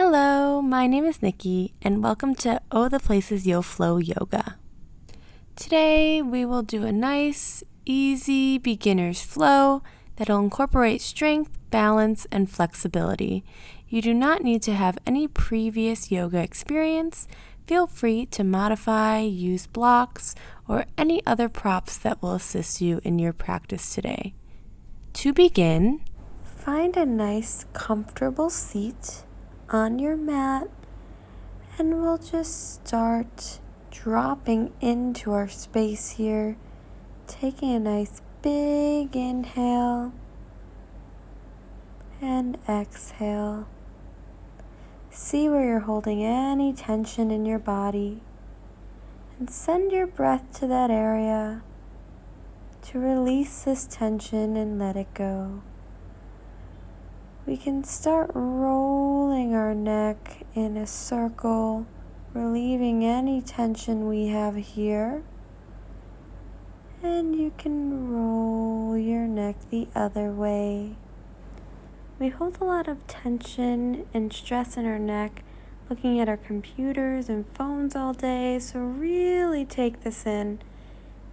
Hello, my name is Nikki, and welcome to Oh the Places You'll Flow Yoga. Today we will do a nice, easy beginner's flow that'll incorporate strength, balance, and flexibility. You do not need to have any previous yoga experience. Feel free to modify, use blocks, or any other props that will assist you in your practice today. To begin, find a nice, comfortable seat on your mat, and we'll just start dropping into our space here, taking a nice big inhale and exhale. See where you're holding any tension in your body and send your breath to that area to release this tension and let it go. We can start rolling our neck in a circle, relieving any tension we have here. And you can roll your neck the other way. We hold a lot of tension and stress in our neck, looking at our computers and phones all day, so really take this in.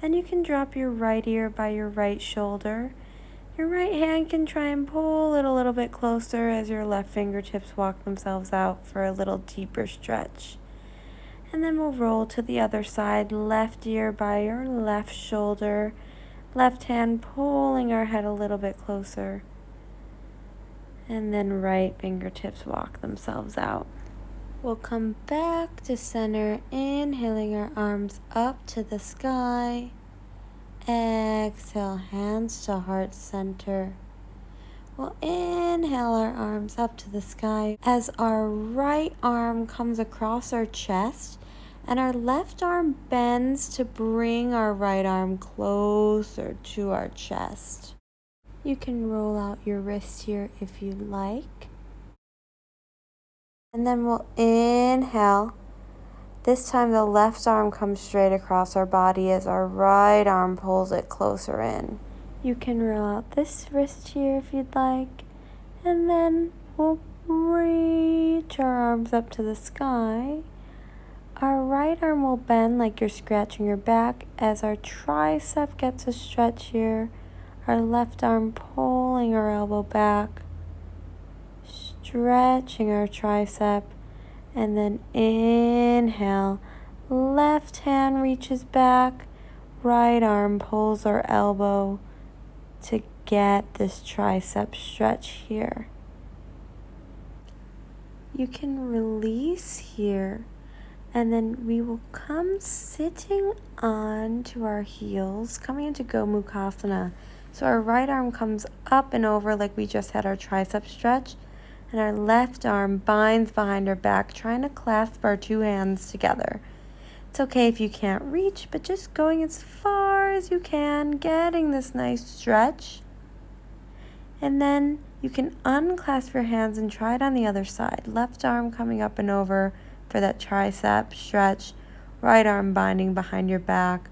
Then you can drop your right ear by your right shoulder. Your right hand can try and pull it a little bit closer as your left fingertips walk themselves out for a little deeper stretch. And then we'll roll to the other side, left ear by your left shoulder, left hand pulling our head a little bit closer. And then right fingertips walk themselves out. We'll come back to center, inhaling our arms up to the sky. Exhale, hands to heart center. We'll inhale our arms up to the sky as our right arm comes across our chest and our left arm bends to bring our right arm closer to our chest. You can roll out your wrist here if you like. And then we'll inhale. This time the left arm comes straight across our body as our right arm pulls it closer in. You can roll out this wrist here if you'd like. And then we'll reach our arms up to the sky. Our right arm will bend like you're scratching your back as our tricep gets a stretch here. Our left arm pulling our elbow back, stretching our tricep. And then inhale, left hand reaches back, right arm pulls our elbow to get this tricep stretch here. You can release here, and then we will come sitting onto our heels, coming into Gomukhasana. So our right arm comes up and over like we just had our tricep stretch. And our left arm binds behind our back, trying to clasp our two hands together. It's okay if you can't reach, but just going as far as you can, getting this nice stretch. And then you can unclasp your hands and try it on the other side. Left arm coming up and over for that tricep stretch, right arm binding behind your back.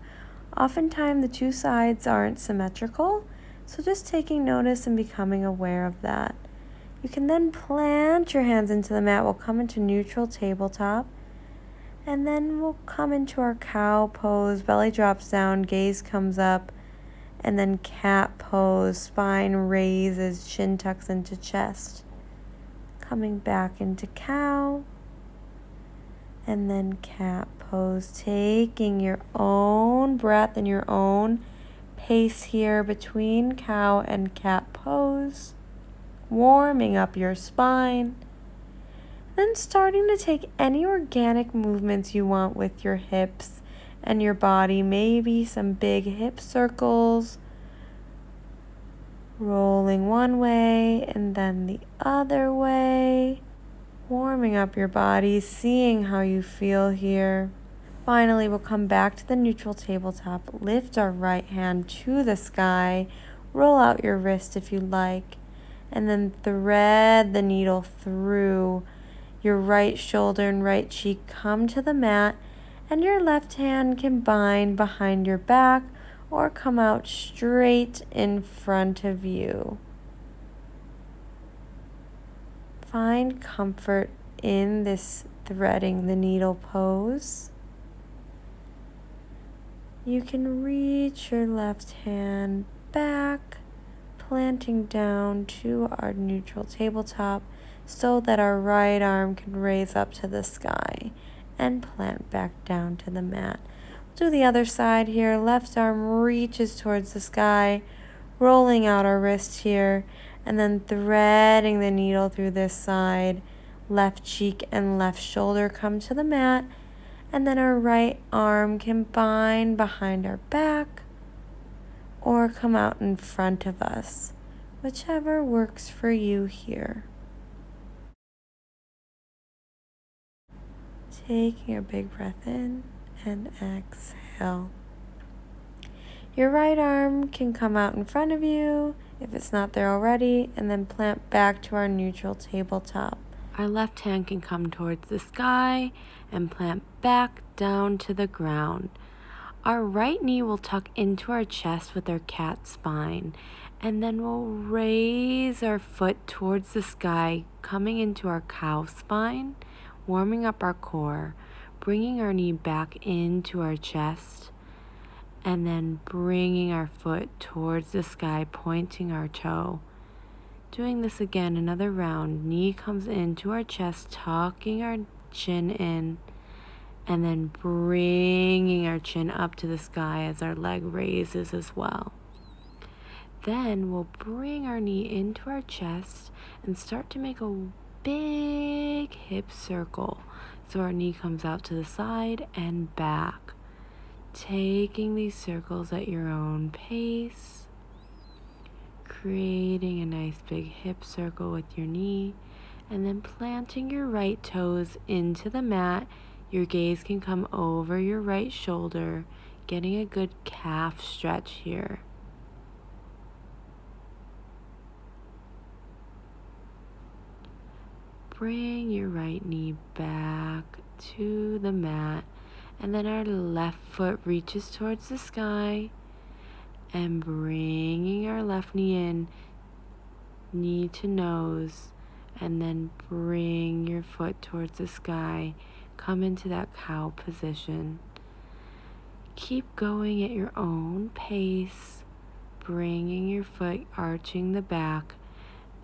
Oftentimes the two sides aren't symmetrical, so just taking notice and becoming aware of that. You can then plant your hands into the mat. We'll come into neutral tabletop. And then we'll come into our cow pose. Belly drops down, gaze comes up. And then cat pose. Spine raises, chin tucks into chest. Coming back into cow. And then cat pose. Taking your own breath and your own pace here between cow and cat pose. Warming up your spine, then starting to take any organic movements you want with your hips and your body, maybe some big hip circles, rolling one way and then the other way, warming up your body, seeing how you feel here. Finally, we'll come back to the neutral tabletop, lift our right hand to the sky, roll out your wrist if you like, and then thread the needle through your right shoulder and right cheek. Come to the mat, and your left hand can bind behind your back or come out straight in front of you. Find comfort in this threading the needle pose. You can reach your left hand back, planting down to our neutral tabletop so that our right arm can raise up to the sky and plant back down to the mat. Do the other side here. Left arm reaches towards the sky, rolling out our wrist here, and then threading the needle through this side. Left cheek and left shoulder come to the mat, and then our right arm can bind behind our back or come out in front of us, whichever works for you here. Taking a big breath in and exhale. Your right arm can come out in front of you if it's not there already, and then plant back to our neutral tabletop. Our left hand can come towards the sky and plant back down to the ground. Our right knee will tuck into our chest with our cat spine, and then we'll raise our foot towards the sky, coming into our cow spine, warming up our core, bringing our knee back into our chest, and then bringing our foot towards the sky, pointing our toe. Doing this again, another round. Knee comes into our chest, tucking our chin in, and then bringing our chin up to the sky as our leg raises as well. Then we'll bring our knee into our chest and start to make a big hip circle. So our knee comes out to the side and back. Taking these circles at your own pace, creating a nice big hip circle with your knee, and then planting your right toes into the mat. Your gaze can come over your right shoulder, getting a good calf stretch here. Bring your right knee back to the mat, and then our left foot reaches towards the sky, and bringing our left knee in, knee to nose, and then bring your foot towards the sky. Come into that cow position. Keep going at your own pace, bringing your foot, arching the back,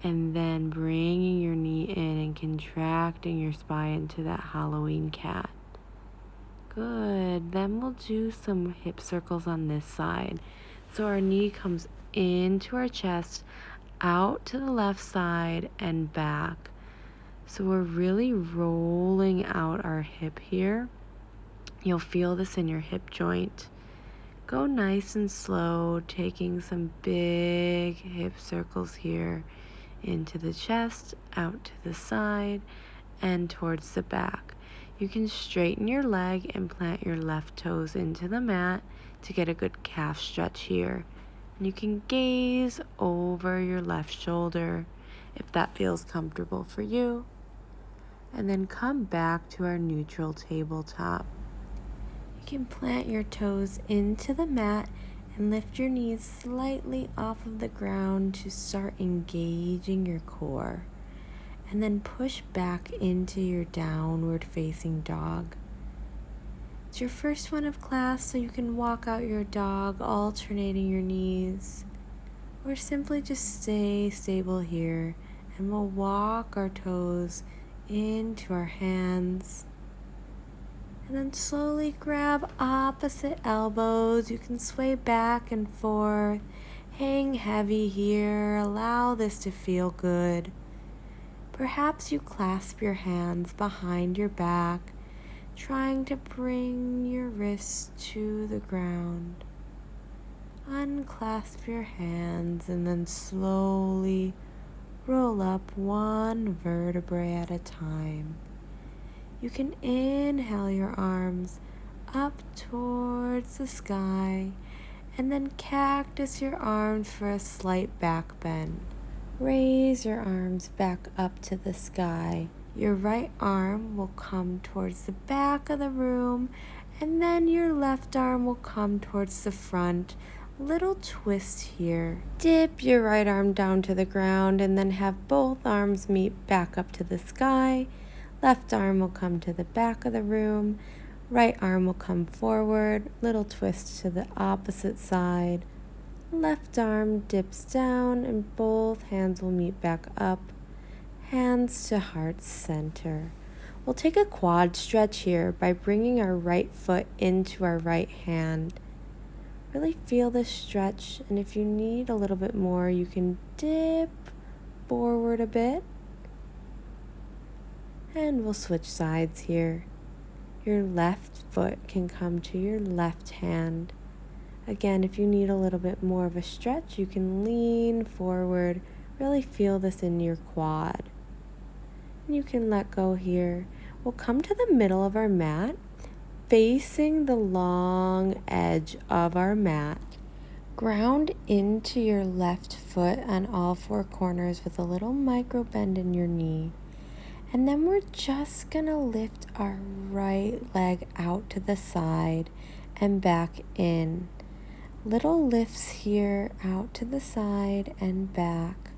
and then bringing your knee in and contracting your spine to that Halloween cat. Good. Then we'll do some hip circles on this side. So our knee comes into our chest, out to the left side and back. So we're really rolling out our hip here. You'll feel this in your hip joint. Go nice and slow, taking some big hip circles here into the chest, out to the side, and towards the back. You can straighten your leg and plant your left toes into the mat to get a good calf stretch here. And you can gaze over your left shoulder if that feels comfortable for you. And then come back to our neutral tabletop. You can plant your toes into the mat and lift your knees slightly off of the ground to start engaging your core. And then push back into your downward facing dog. It's your first one of class, so you can walk out your dog, alternating your knees. Or simply just stay stable here, and we'll walk our toes into our hands. And then slowly grab opposite elbows. You can sway back and forth. Hang heavy here. Allow this to feel good. Perhaps you clasp your hands behind your back, trying to bring your wrists to the ground. Unclasp your hands and then slowly roll up one vertebrae at a time. You can inhale your arms up towards the sky and then cactus your arms for a slight back bend. Raise your arms back up to the sky. Your right arm will come towards the back of the room, and then your left arm will come towards the front. Little twist here. Dip your right arm down to the ground and then have both arms meet back up to the sky. Left arm will come to the back of the room. Right arm will come forward. Little twist to the opposite side. Left arm dips down and both hands will meet back up. Hands to heart center. We'll take a quad stretch here by bringing our right foot into our right hand. Really feel this stretch, and if you need a little bit more, you can dip forward a bit. And we'll switch sides here. Your left foot can come to your left hand. Again, if you need a little bit more of a stretch, you can lean forward. Really feel this in your quad. And you can let go here. We'll come to the middle of our mat, facing the long edge of our mat. Ground into your left foot on all four corners with a little micro bend in your knee. And then we're just gonna lift our right leg out to the side and back in. Little lifts here out to the side and back.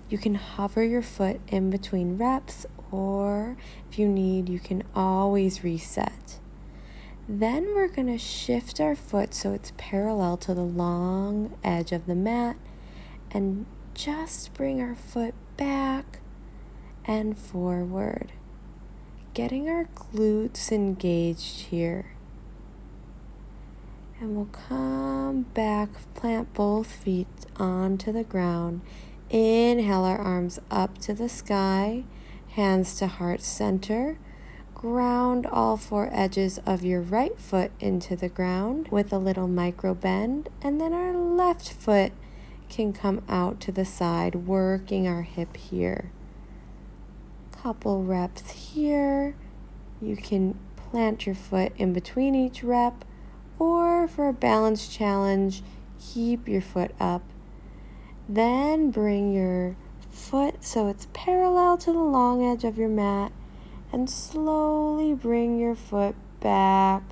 You can hover your foot in between reps, or if you need, you can always reset. Then we're gonna shift our foot so it's parallel to the long edge of the mat and just bring our foot back and forward, getting our glutes engaged here. And we'll come back, plant both feet onto the ground. Inhale our arms up to the sky, hands to heart center. Ground all four edges of your right foot into the ground with a little micro bend, and then our left foot can come out to the side, working our hip here. Couple reps here. You can plant your foot in between each rep, or for a balance challenge, keep your foot up. Then bring your foot so it's parallel to the long edge of your mat, and slowly bring your foot back,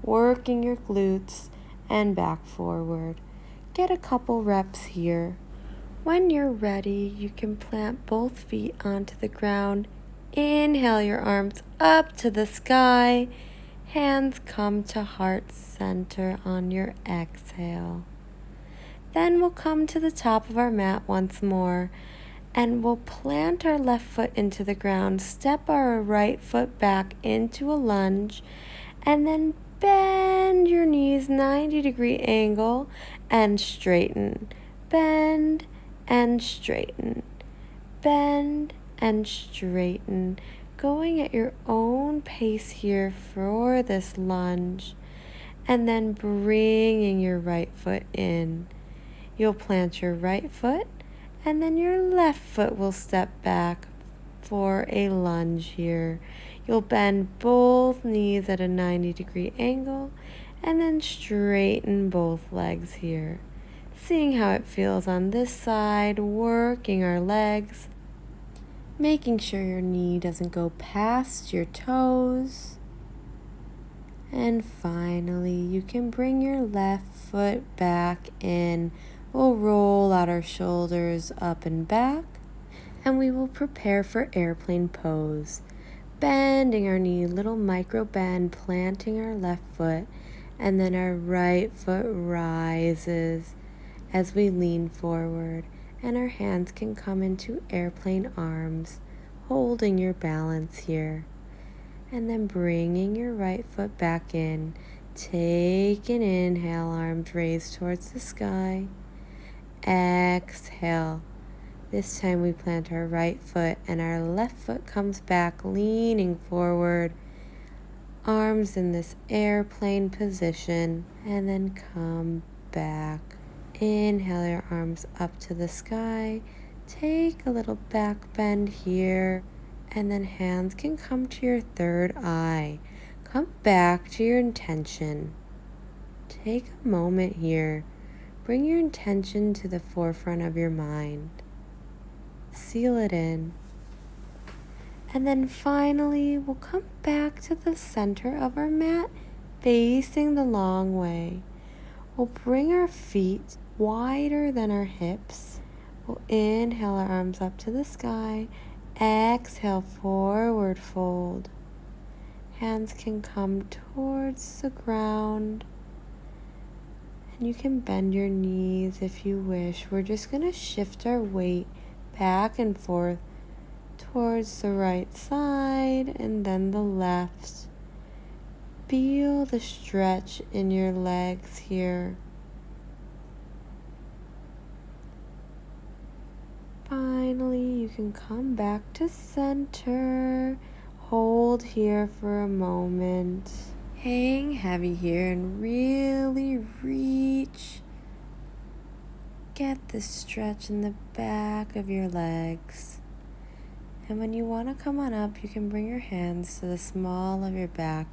working your glutes and back forward. Get a couple reps here. When you're ready, you can plant both feet onto the ground. Inhale your arms up to the sky. Hands come to heart center on your exhale. Then we'll come to the top of our mat once more, and we'll plant our left foot into the ground, step our right foot back into a lunge, and then bend your knees 90-degree angle and straighten. Bend and straighten. Bend and straighten. Going at your own pace here for this lunge, and then bringing your right foot in. You'll plant your right foot, and then your left foot will step back for a lunge here. You'll bend both knees at a 90-degree angle, and then straighten both legs here. Seeing how it feels on this side, working our legs. Making sure your knee doesn't go past your toes. And finally, you can bring your left foot back in. We'll roll out our shoulders up and back, and we will prepare for airplane pose. Bending our knee, little micro bend, planting our left foot, and then our right foot rises as we lean forward. And our hands can come into airplane arms, holding your balance here. And then bringing your right foot back in. Take an inhale, arms raised towards the sky. Exhale. This time we plant our right foot and our left foot comes back, leaning forward. Arms in this airplane position, and then come back. Inhale your arms up to the sky. Take a little back bend here, and then hands can come to your third eye. Come back to your intention. Take a moment here. Bring your intention to the forefront of your mind. Seal it in. And then finally, we'll come back to the center of our mat, facing the long way. We'll bring our feet wider than our hips. We'll inhale our arms up to the sky. Exhale, forward fold. Hands can come towards the ground. And you can bend your knees if you wish. We're just going to shift our weight back and forth towards the right side and then the left. Feel the stretch in your legs here. Finally, you can come back to center. Hold here for a moment. Hang heavy here and really reach. Get the stretch in the back of your legs. And when you want to come on up, you can bring your hands to the small of your back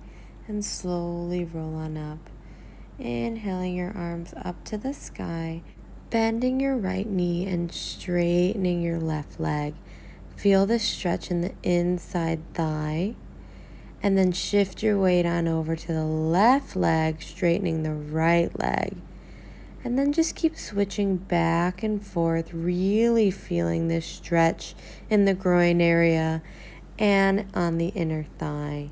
and slowly roll on up. Inhaling your arms up to the sky, bending your right knee and straightening your left leg. Feel the stretch in the inside thigh. And then shift your weight on over to the left leg, straightening the right leg. And then just keep switching back and forth, really feeling this stretch in the groin area and on the inner thigh.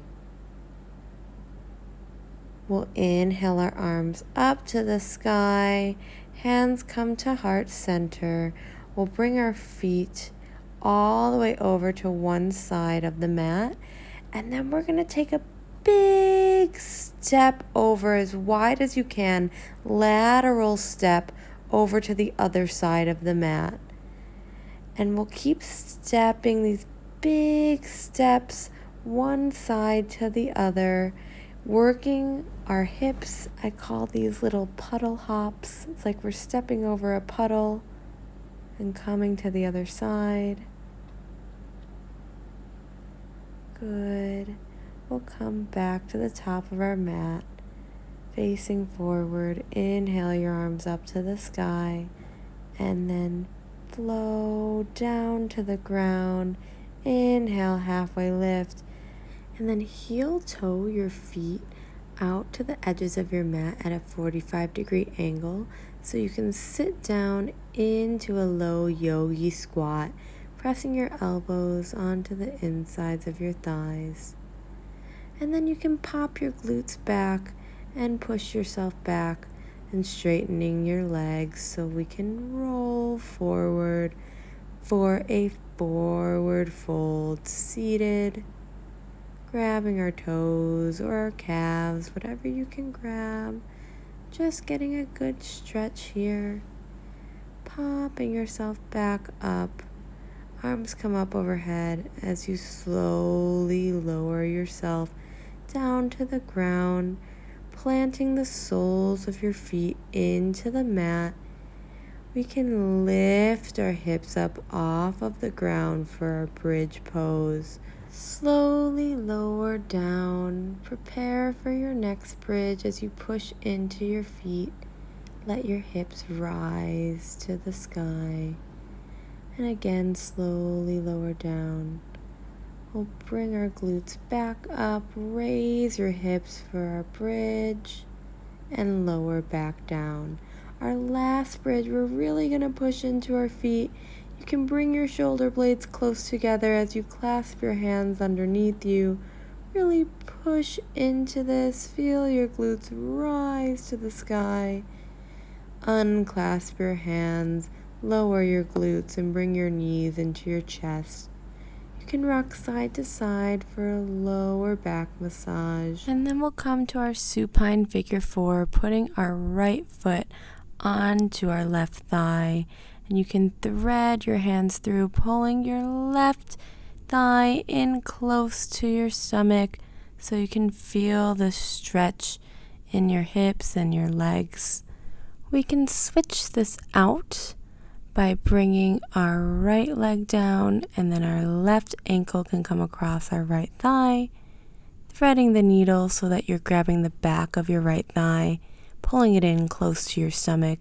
We'll inhale our arms up to the sky, hands come to heart center. We'll bring our feet all the way over to one side of the mat, and then we're going to take a big step over as wide as you can, lateral step over to the other side of the mat. And we'll keep stepping these big steps one side to the other, working our hips. I call these little puddle hops. It's like we're stepping over a puddle and coming to the other side. Good. We'll come back to the top of our mat, facing forward. Inhale your arms up to the sky, and then flow down to the ground. Inhale, halfway lift, and then heel toe your feet out to the edges of your mat at a 45-degree angle so you can sit down into a low yogi squat, pressing your elbows onto the insides of your thighs. And then you can pop your glutes back and push yourself back and straightening your legs so we can roll forward for a forward fold, seated, grabbing our toes or our calves, whatever you can grab, just getting a good stretch here, popping yourself back up. Arms come up overhead as you slowly lower yourself down to the ground, planting the soles of your feet into the mat. We can lift our hips up off of the ground for our bridge pose. Slowly lower down. Prepare for your next bridge as you push into your feet. Let your hips rise to the sky. And again, slowly lower down. We'll bring our glutes back up, raise your hips for our bridge, and lower back down. Our last bridge, we're really going to push into our feet. You can bring your shoulder blades close together as you clasp your hands underneath you. Really push into this. Feel your glutes rise to the sky. Unclasp your hands. Lower your glutes and bring your knees into your chest. You can rock side to side for a lower back massage. And then we'll come to our supine figure four, putting our right foot onto our left thigh. And you can thread your hands through, pulling your left thigh in close to your stomach so you can feel the stretch in your hips and your legs. We can switch this out by bringing our right leg down, and then our left ankle can come across our right thigh, threading the needle so that you're grabbing the back of your right thigh, pulling it in close to your stomach,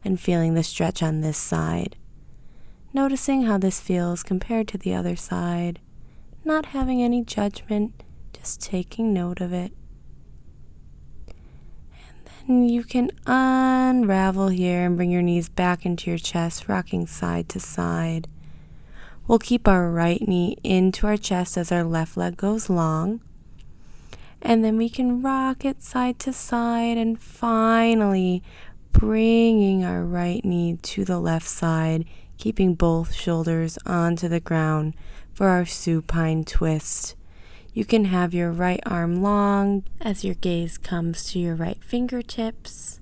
and feeling the stretch on this side. Noticing how this feels compared to the other side, not having any judgment, just taking note of it. And you can unravel here and bring your knees back into your chest, rocking side to side. We'll keep our right knee into our chest as our left leg goes long. And then we can rock it side to side, and finally bringing our right knee to the left side, keeping both shoulders onto the ground for our supine twist. You can have your right arm long as your gaze comes to your right fingertips.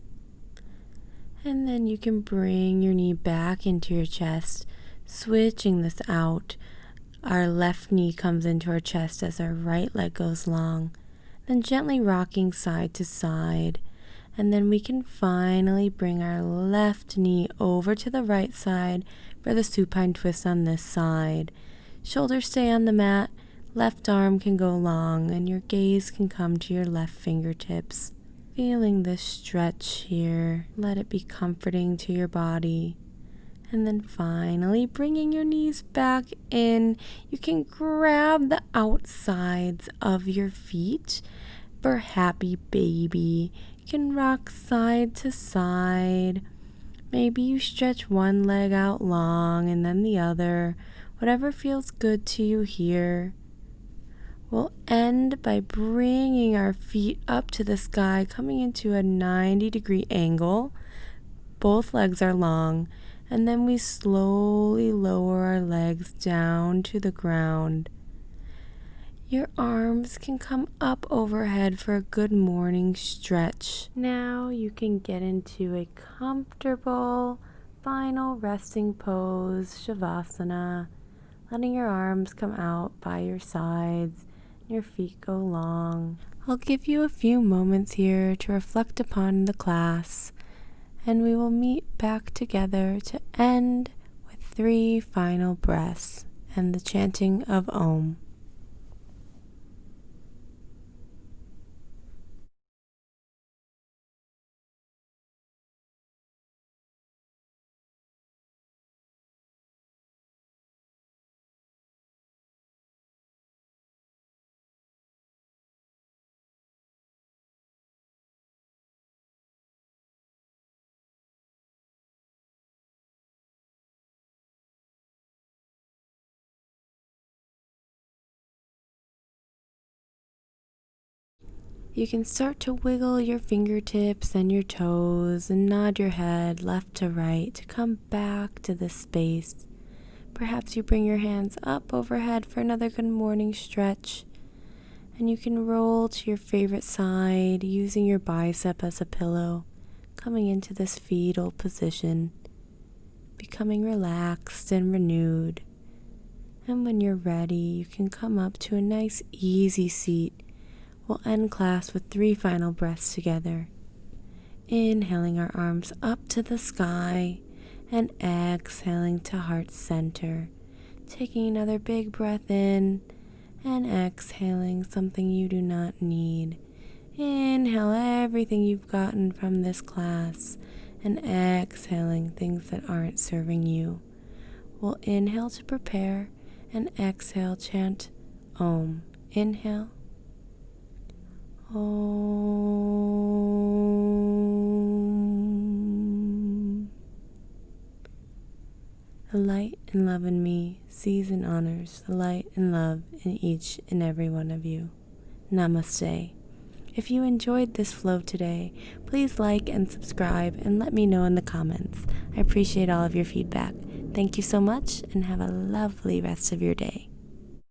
And then you can bring your knee back into your chest, switching this out. Our left knee comes into our chest as our right leg goes long. Then gently rocking side to side. And then we can finally bring our left knee over to the right side for the supine twist on this side. Shoulders stay on the mat, left arm can go long, and your gaze can come to your left fingertips. Feeling this stretch here, let it be comforting to your body. And then finally bringing your knees back in. You can grab the outsides of your feet for happy baby. You can rock side to side. Maybe you stretch one leg out long and then the other. Whatever feels good to you here. We'll end by bringing our feet up to the sky, coming into a 90-degree angle. Both legs are long. And then we slowly lower our legs down to the ground. Your arms can come up overhead for a good morning stretch. Now you can get into a comfortable final resting pose, Shavasana, letting your arms come out by your sides and your feet go long. I'll give you a few moments here to reflect upon the class, and we will meet back together to end with 3 final breaths and the chanting of Om. You can start to wiggle your fingertips and your toes and nod your head left to right to come back to this space. Perhaps you bring your hands up overhead for another good morning stretch, and you can roll to your favorite side using your bicep as a pillow, coming into this fetal position, becoming relaxed and renewed. And when you're ready, you can come up to a nice easy seat. We'll end class with 3 final breaths together. Inhaling our arms up to the sky and exhaling to heart center. Taking another big breath in and exhaling something you do not need. Inhale everything you've gotten from this class and exhaling things that aren't serving you. We'll inhale to prepare and exhale chant Om. Inhale. Om. The light and love in me sees and honors the light and love in each and every one of you. Namaste. If you enjoyed this flow today, please like and subscribe and let me know in the comments. I appreciate all of your feedback. Thank you so much and have a lovely rest of your day.